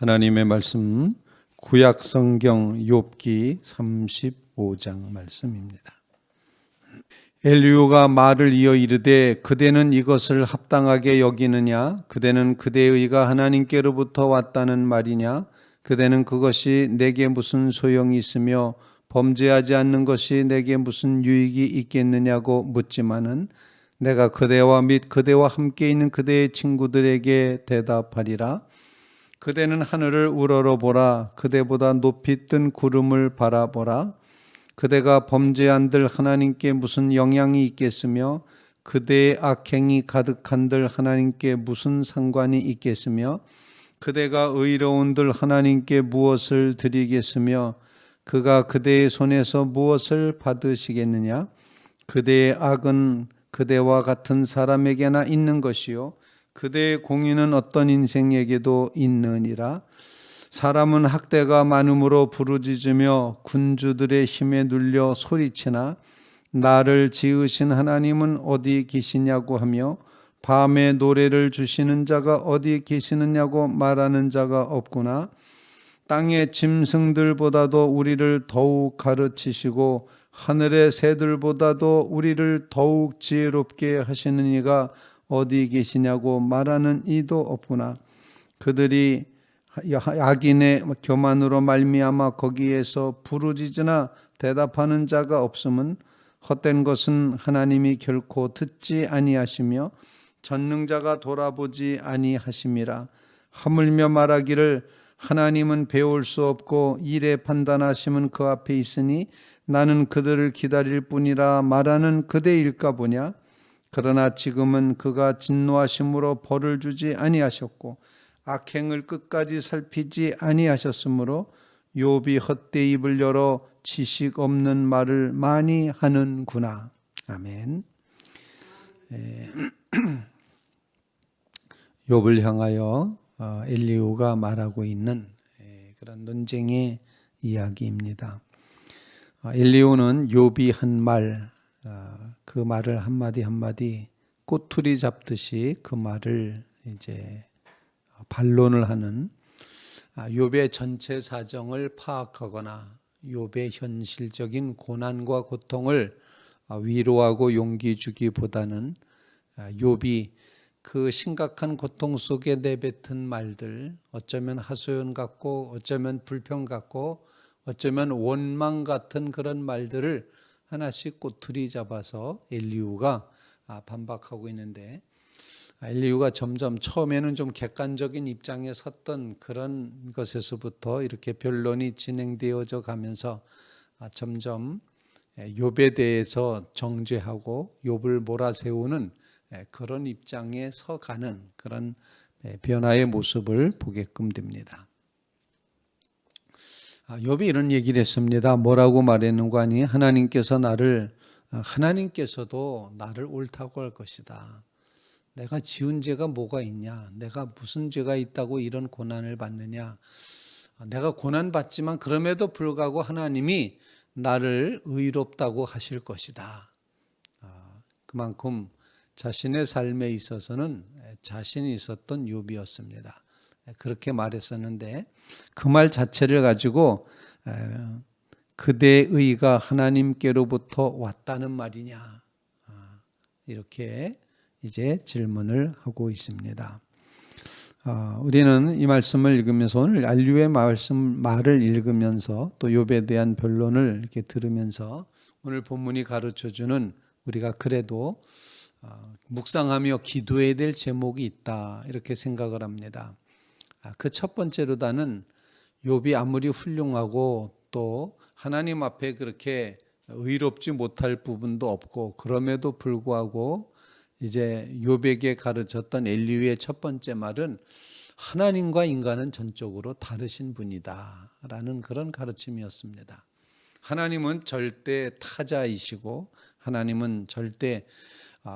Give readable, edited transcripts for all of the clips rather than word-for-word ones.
하나님의 말씀 구약 성경 욥기 35장 말씀입니다. 엘리후가 말을 이어 이르되 그대는 이것을 합당하게 여기느냐? 그대는 그대의 의가 하나님께로부터 왔다는 말이냐? 그대는 그것이 내게 무슨 소용이 있으며 범죄하지 않는 것이 내게 무슨 유익이 있겠느냐고 묻지만은 내가 그대와 및 그대와 함께 있는 그대의 친구들에게 대답하리라. 그대는 하늘을 우러러보라. 그대보다 높이 뜬 구름을 바라보라. 그대가 범죄한들 하나님께 무슨 영향이 있겠으며 그대의 악행이 가득한들 하나님께 무슨 상관이 있겠으며 그대가 의로운들 하나님께 무엇을 드리겠으며 그가 그대의 손에서 무엇을 받으시겠느냐? 그대의 악은 그대와 같은 사람에게나 있는 것이요 그대의 공의는 어떤 인생에게도 있느니라. 사람은 학대가 많음으로 부르짖으며 군주들의 힘에 눌려 소리치나 나를 지으신 하나님은 어디 계시냐고 하며 밤에 노래를 주시는 자가 어디 계시느냐고 말하는 자가 없구나. 땅의 짐승들보다도 우리를 더욱 가르치시고 하늘의 새들보다도 우리를 더욱 지혜롭게 하시는 이가 어디 계시냐고 말하는 이도 없구나. 그들이 악인의 교만으로 말미암아 거기에서 부르짖으나 대답하는 자가 없음은 헛된 것은 하나님이 결코 듣지 아니하시며 전능자가 돌아보지 아니하심이라. 하물며 말하기를 하나님은 배울 수 없고 일에 판단하심은 그 앞에 있으니 나는 그들을 기다릴 뿐이라 말하는 그대일까 보냐. 그러나 지금은 그가 진노하심으로 벌을 주지 아니하셨고 악행을 끝까지 살피지 아니하셨으므로 욥이 헛되이 입을 열어 지식 없는 말을 많이 하는구나. 아멘. 욥을 향하여 엘리후가 말하고 있는 그런 논쟁의 이야기입니다. 엘리후는 욥이 한 말, 그 말을 한마디 한마디 꼬투리 잡듯이 그 말을 이제 반론을 하는 욥의 전체 사정을 파악하거나 욥의 현실적인 고난과 고통을 위로하고 용기 주기보다는 욥이 그 심각한 고통 속에 내뱉은 말들, 어쩌면 하소연 같고 어쩌면 불평 같고 어쩌면 원망 같은 그런 말들을 하나씩 꼬투리 잡아서 엘리후가 반박하고 있는데, 엘리후가 점점 처음에는 좀 객관적인 입장에 섰던 그런 것에서부터 이렇게 변론이 진행되어져 가면서 점점 욥에 대해서 정죄하고 욥을 몰아세우는 그런 입장에 서가는 그런 변화의 모습을 보게끔 됩니다. 욥이 이런 얘기를 했습니다. 뭐라고 말했는가 하니 하나님께서도 나를 옳다고 할 것이다. 내가 지은 죄가 뭐가 있냐? 내가 무슨 죄가 있다고 이런 고난을 받느냐? 내가 고난받지만 그럼에도 불구하고 하나님이 나를 의롭다고 하실 것이다. 그만큼 자신의 삶에 있어서는 자신이 있었던 욥이었습니다. 그렇게 말했었는데 그 말 자체를 가지고 그대의 의가 하나님께로부터 왔다는 말이냐, 이렇게 이제 질문을 하고 있습니다. 우리는 이 말씀을 읽으면서 오늘 엘리후의 말을 읽으면서 또 욥에 대한 변론을 이렇게 들으면서 오늘 본문이 가르쳐주는 우리가 그래도 묵상하며 기도해야 될 제목이 있다, 이렇게 생각을 합니다. 그 첫 번째로다는 욥이 아무리 훌륭하고 또 하나님 앞에 그렇게 의롭지 못할 부분도 없고 그럼에도 불구하고 이제 욥에게 가르쳤던 엘리후의 첫 번째 말은 하나님과 인간은 전적으로 다르신 분이다 라는 그런 가르침이었습니다. 하나님은 절대 타자이시고 하나님은 절대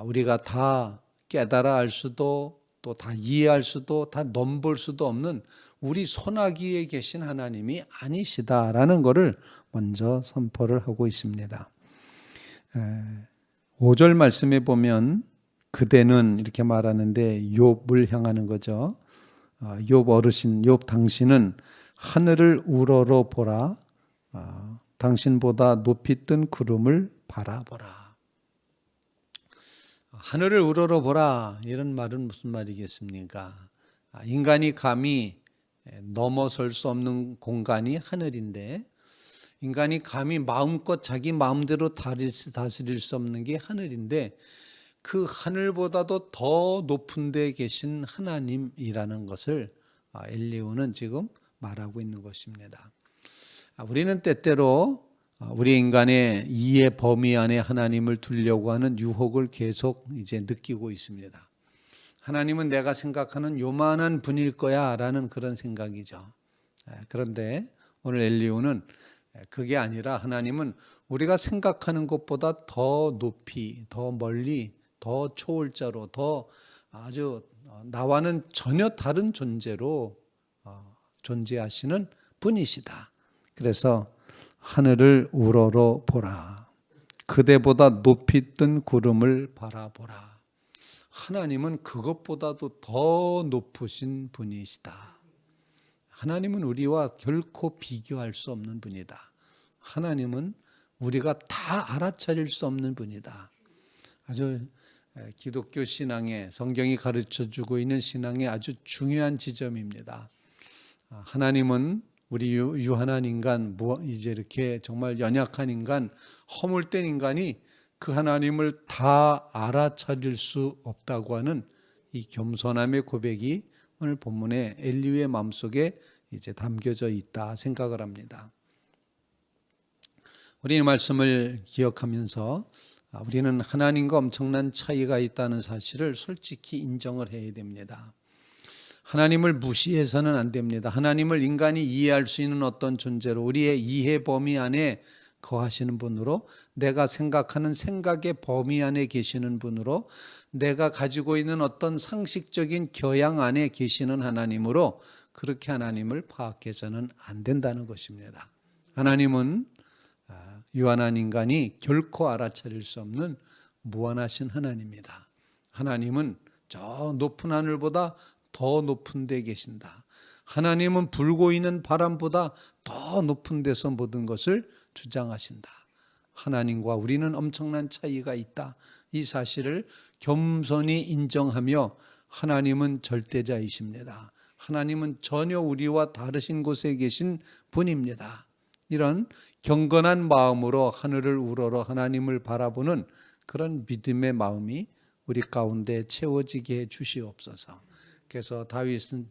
우리가 다 깨달아 알 수도 또 다 이해할 수도 다 넘볼 수도 없는 우리 손아귀에 계신 하나님이 아니시다라는 것을 먼저 선포를 하고 있습니다. 5절 말씀에 보면 그대는 이렇게 말하는데 욥을 향하는 거죠. 욥 어르신, 욥 당신은 하늘을 우러러 보라. 당신보다 높이 뜬 구름을 바라보라. 하늘을 우러러 보라. 이런 말은 무슨 말이겠습니까? 인간이 감히 넘어설 수 없는 공간이 하늘인데, 인간이 감히 마음껏 자기 마음대로 다스릴 수 없는 게 하늘인데, 그 하늘보다도 더 높은 데 계신 하나님이라는 것을 엘리후는 지금 말하고 있는 것입니다. 우리는 때때로 우리 인간의 이해 범위 안에 하나님을 두려고 하는 유혹을 계속 이제 느끼고 있습니다. 하나님은 내가 생각하는 요만한 분일 거야 라는 그런 생각이죠. 그런데 오늘 엘리후는 그게 아니라 하나님은 우리가 생각하는 것보다 더 높이, 더 멀리, 더 초월자로, 더 아주 나와는 전혀 다른 존재로 존재하시는 분이시다. 그래서 하늘을 우러러 보라. 그대보다 높이 뜬 구름을 바라보라. 하나님은 그것보다도 더 높으신 분이시다. 하나님은 우리와 결코 비교할 수 없는 분이다. 하나님은 우리가 다 알아차릴 수 없는 분이다. 아주 기독교 신앙의, 성경이 가르쳐주고 있는 신앙의 아주 중요한 지점입니다. 하나님은 우리 유한한 인간, 이제 이렇게 정말 연약한 인간, 허물된 인간이 그 하나님을 다 알아차릴 수 없다고 하는 이 겸손함의 고백이 오늘 본문에 엘리후의 마음속에 이제 담겨져 있다 생각을 합니다. 우리 이 말씀을 기억하면서 우리는 하나님과 엄청난 차이가 있다는 사실을 솔직히 인정을 해야 됩니다. 하나님을 무시해서는 안 됩니다. 하나님을 인간이 이해할 수 있는 어떤 존재로, 우리의 이해 범위 안에 거하시는 분으로, 내가 생각하는 생각의 범위 안에 계시는 분으로, 내가 가지고 있는 어떤 상식적인 교양 안에 계시는 하나님으로 그렇게 하나님을 파악해서는 안 된다는 것입니다. 하나님은 유한한 인간이 결코 알아차릴 수 없는 무한하신 하나님입니다. 하나님은 저 높은 하늘보다 더 높은 데 계신다. 하나님은 불고 있는 바람보다 더 높은 데서 모든 것을 주장하신다. 하나님과 우리는 엄청난 차이가 있다. 이 사실을 겸손히 인정하며 하나님은 절대자이십니다. 하나님은 전혀 우리와 다르신 곳에 계신 분입니다. 이런 경건한 마음으로 하늘을 우러러 하나님을 바라보는 그런 믿음의 마음이 우리 가운데 채워지게 해 주시옵소서. 그래서 다윗은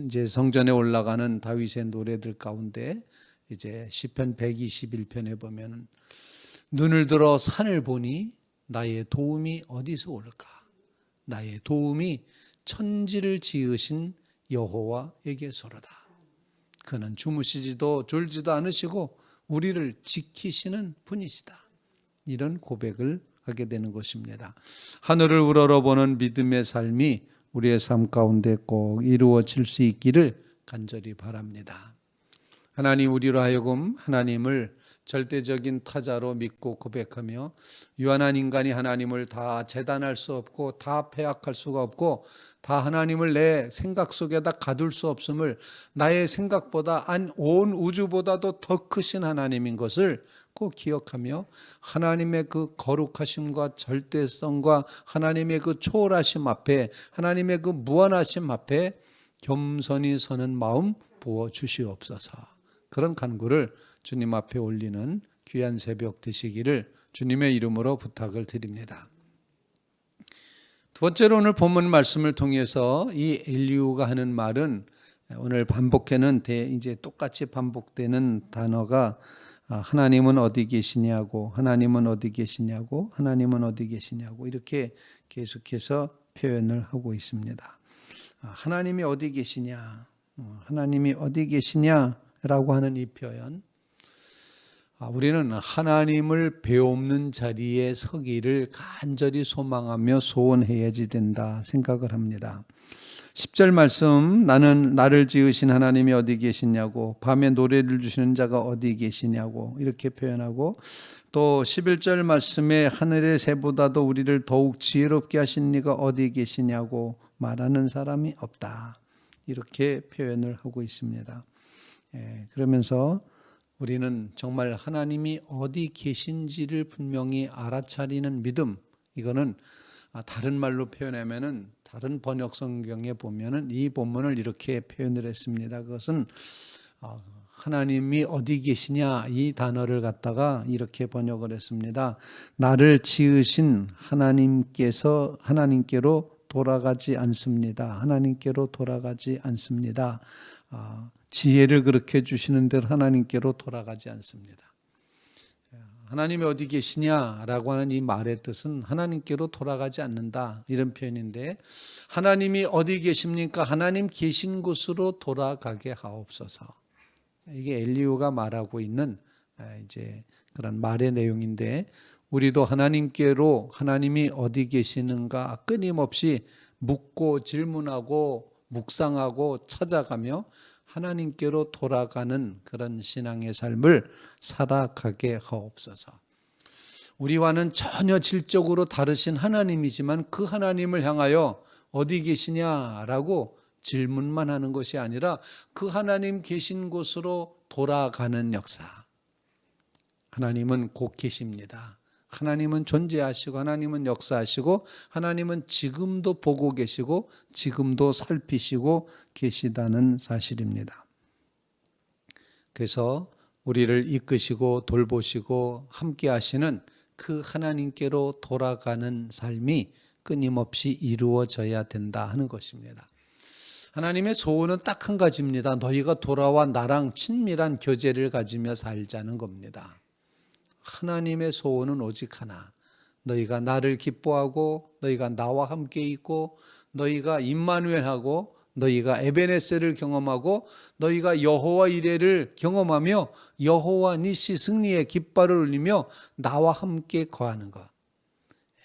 이제 성전에 올라가는 다윗의 노래들 가운데 이제 시편 121편에 보면 눈을 들어 산을 보니 나의 도움이 어디서 올까? 나의 도움이 천지를 지으신 여호와에게서로다. 그는 주무시지도 졸지도 않으시고 우리를 지키시는 분이시다. 이런 고백을 하게 되는 것입니다. 하늘을 우러러보는 믿음의 삶이 우리의 삶 가운데 꼭 이루어질 수 있기를 간절히 바랍니다. 하나님, 우리로 하여금 하나님을 절대적인 타자로 믿고 고백하며 유한한 인간이 하나님을 다 재단할 수 없고 다 패악할 수가 없고 다 하나님을 내 생각 속에다 가둘 수 없음을, 나의 생각보다 온 우주보다도 더 크신 하나님인 것을 꼭 기억하며 하나님의 그 거룩하심과 절대성과 하나님의 그 초월하심 앞에, 하나님의 그 무한하심 앞에 겸손히 서는 마음 부어 주시옵소서. 그런 간구를 주님 앞에 올리는 귀한 새벽 되시기를 주님의 이름으로 부탁을 드립니다. 두 번째로 오늘 본문 말씀을 통해서 이 엘리후가 하는 말은, 오늘 반복하는 이제 똑같이 반복되는 단어가 하나님은 어디 계시냐고, 하나님은 어디 계시냐고, 하나님은 어디 계시냐고 이렇게 계속해서 표현을 하고 있습니다. 하나님이 어디 계시냐, 하나님이 어디 계시냐라고 하는 이 표현, 우리는 하나님을 배움는 자리에 서기를 간절히 소망하며 소원해야지 된다 생각을 합니다. 10절 말씀, 나를 지으신 하나님이 어디 계시냐고, 밤에 노래를 주시는 자가 어디 계시냐고 이렇게 표현하고, 또 11절 말씀에 하늘의 새보다도 우리를 더욱 지혜롭게 하신 이가 어디 계시냐고 말하는 사람이 없다. 이렇게 표현을 하고 있습니다. 그러면서 우리는 정말 하나님이 어디 계신지를 분명히 알아차리는 믿음, 이거는 다른 말로 표현하면은 다른 번역 성경에 보면은 이 본문을 이렇게 표현을 했습니다. 그것은 하나님이 어디 계시냐 이 단어를 갖다가 이렇게 번역을 했습니다. 나를 지으신 하나님께로 돌아가지 않습니다. 하나님께로 돌아가지 않습니다. 지혜를 그렇게 주시는 대로 하나님께로 돌아가지 않습니다. 하나님이 어디 계시냐라고 하는 이 말의 뜻은 하나님께로 돌아가지 않는다 이런 표현인데, 하나님이 어디 계십니까? 하나님 계신 곳으로 돌아가게 하옵소서. 이게 엘리후가 말하고 있는 이제 그런 말의 내용인데, 우리도 하나님께로 하나님이 어디 계시는가 끊임없이 묻고 질문하고 묵상하고 찾아가며 하나님께로 돌아가는 그런 신앙의 삶을 살아가게 하옵소서. 우리와는 전혀 질적으로 다르신 하나님이지만 그 하나님을 향하여 어디 계시냐라고 질문만 하는 것이 아니라 그 하나님 계신 곳으로 돌아가는 역사. 하나님은 곧 계십니다. 하나님은 존재하시고 하나님은 역사하시고 하나님은 지금도 보고 계시고 지금도 살피시고 계시다는 사실입니다. 그래서 우리를 이끄시고 돌보시고 함께 하시는 그 하나님께로 돌아가는 삶이 끊임없이 이루어져야 된다 하는 것입니다. 하나님의 소원은 딱 한 가지입니다. 너희가 돌아와 나랑 친밀한 교제를 가지며 살자는 겁니다. 하나님의 소원은 오직 하나. 너희가 나를 기뻐하고 너희가 나와 함께 있고 너희가 임마누엘하고 너희가 에베네셀을 경험하고 너희가 여호와 이레를 경험하며 여호와 니시 승리의 깃발을 울리며 나와 함께 거하는 것.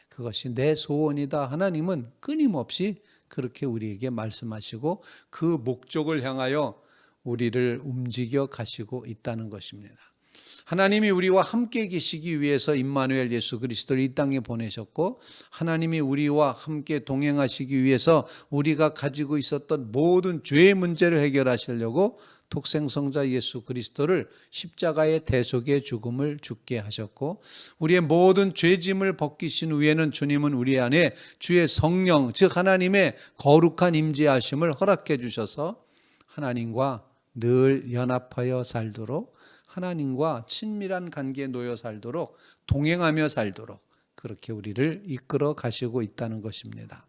그것이 내 소원이다. 하나님은 끊임없이 그렇게 우리에게 말씀하시고 그 목적을 향하여 우리를 움직여 가시고 있다는 것입니다. 하나님이 우리와 함께 계시기 위해서 임마누엘 예수 그리스도를 이 땅에 보내셨고, 하나님이 우리와 함께 동행하시기 위해서 우리가 가지고 있었던 모든 죄의 문제를 해결하시려고 독생성자 예수 그리스도를 십자가의 대속의 죽음을 죽게 하셨고, 우리의 모든 죄짐을 벗기신 후에는 주님은 우리 안에 주의 성령, 즉 하나님의 거룩한 임재하심을 허락해 주셔서 하나님과 늘 연합하여 살도록, 하나님과 친밀한 관계에 놓여 살도록, 동행하며 살도록 그렇게 우리를 이끌어 가시고 있다는 것입니다.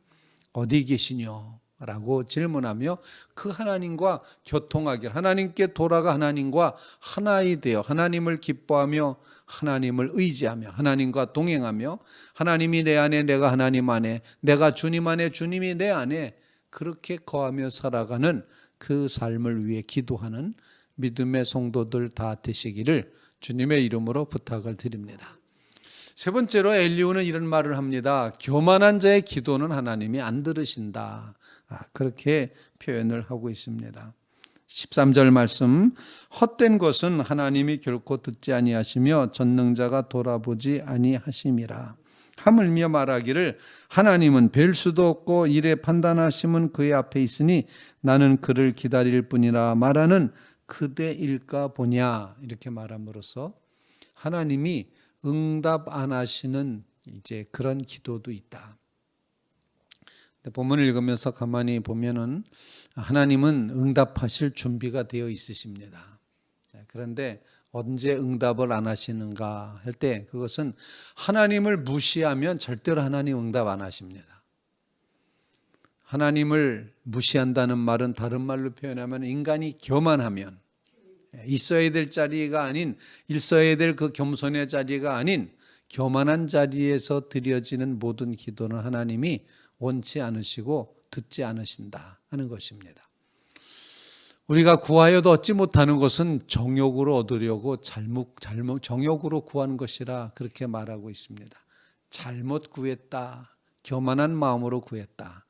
어디 계시뇨? 라고 질문하며 그 하나님과 교통하길, 하나님께 돌아가 하나님과 하나이 되어 하나님을 기뻐하며 하나님을 의지하며 하나님과 동행하며, 하나님이 내 안에 내가 하나님 안에, 내가 주님 안에 주님이 내 안에 그렇게 거하며 살아가는 그 삶을 위해 기도하는 믿음의 성도들 다 되시기를 주님의 이름으로 부탁을 드립니다. 세 번째로 엘리후는 이런 말을 합니다. 교만한 자의 기도는 하나님이 안 들으신다. 그렇게 표현을 하고 있습니다. 13절 말씀, 헛된 것은 하나님이 결코 듣지 아니하시며 전능자가 돌아보지 아니하심이라. 하물며 말하기를 하나님은 뵐 수도 없고 이래 판단하심은 그의 앞에 있으니 나는 그를 기다릴 뿐이라 말하는 그대일까 보냐, 이렇게 말함으로써 하나님이 응답 안 하시는 이제 그런 기도도 있다. 본문을 읽으면서 가만히 보면은 하나님은 응답하실 준비가 되어 있으십니다. 그런데 언제 응답을 안 하시는가 할 때, 그것은 하나님을 무시하면 절대로 하나님 응답 안 하십니다. 하나님을 무시한다는 말은 다른 말로 표현하면 인간이 교만하면, 있어야 될 자리가 아닌, 있어야 될 그 겸손의 자리가 아닌 교만한 자리에서 드려지는 모든 기도는 하나님이 원치 않으시고 듣지 않으신다 하는 것입니다. 우리가 구하여도 얻지 못하는 것은 정욕으로 얻으려고 잘못 정욕으로 구한 것이라 그렇게 말하고 있습니다. 잘못 구했다. 교만한 마음으로 구했다.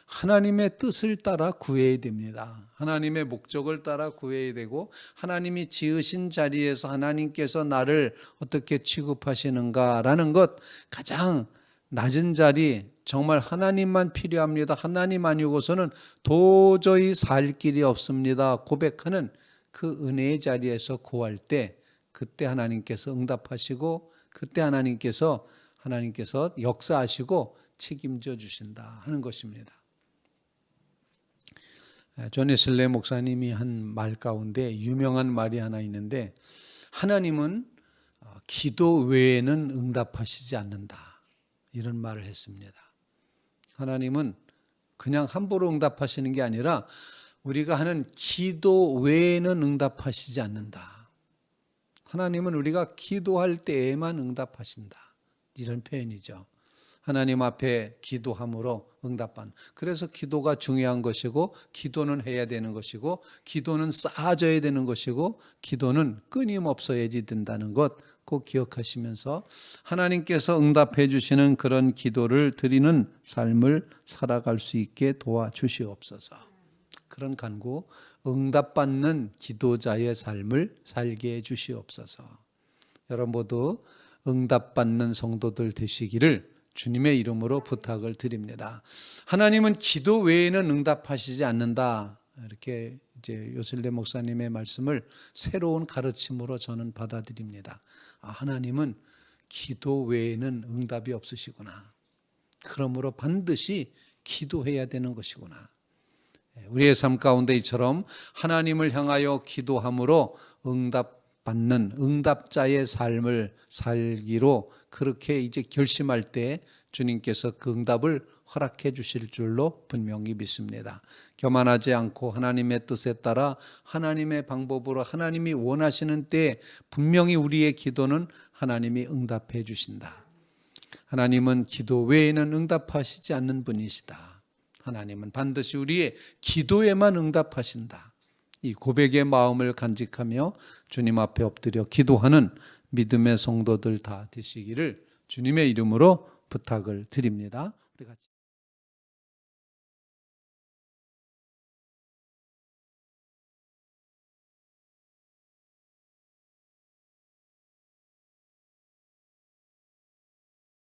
하나님의 뜻을 따라 구해야 됩니다. 하나님의 목적을 따라 구해야 되고, 하나님이 지으신 자리에서 하나님께서 나를 어떻게 취급하시는가라는 것, 가장 낮은 자리, 정말 하나님만 필요합니다. 하나님 아니고서는 도저히 살 길이 없습니다. 고백하는 그 은혜의 자리에서 구할 때 그때 하나님께서 응답하시고 그때 하나님께서 역사하시고 책임져 주신다 하는 것입니다. 존 웨슬리 목사님이 한 말 가운데 유명한 말이 하나 있는데, 하나님은 기도 외에는 응답하시지 않는다, 이런 말을 했습니다. 하나님은 그냥 함부로 응답하시는 게 아니라 우리가 하는 기도 외에는 응답하시지 않는다. 하나님은 우리가 기도할 때에만 응답하신다, 이런 표현이죠. 하나님 앞에 기도함으로 응답받는. 그래서 기도가 중요한 것이고, 기도는 해야 되는 것이고, 기도는 쌓아져야 되는 것이고, 기도는 끊임없어야지 된다는 것 꼭 기억하시면서 하나님께서 응답해 주시는 그런 기도를 드리는 삶을 살아갈 수 있게 도와주시옵소서. 그런 간구, 응답받는 기도자의 삶을 살게 해 주시옵소서. 여러분 모두 응답받는 성도들 되시기를 주님의 이름으로 부탁을 드립니다. 하나님은 기도 외에는 응답하시지 않는다, 이렇게 이제 요슬레 목사님의 말씀을 새로운 가르침으로 저는 받아들입니다. 하나님은 기도 외에는 응답이 없으시구나. 그러므로 반드시 기도해야 되는 것이구나. 우리의 삶 가운데 이처럼 하나님을 향하여 기도함으로 응답받는 응답자의 삶을 살기로 그렇게 이제 결심할 때 주님께서 그 응답을 허락해 주실 줄로 분명히 믿습니다. 교만하지 않고 하나님의 뜻에 따라 하나님의 방법으로 하나님이 원하시는 때에 분명히 우리의 기도는 하나님이 응답해 주신다. 하나님은 기도 외에는 응답하시지 않는 분이시다. 하나님은 반드시 우리의 기도에만 응답하신다. 이 고백의 마음을 간직하며 주님 앞에 엎드려 기도하는 믿음의 성도들 다 되시기를 주님의 이름으로 부탁을 드립니다. 우리 같이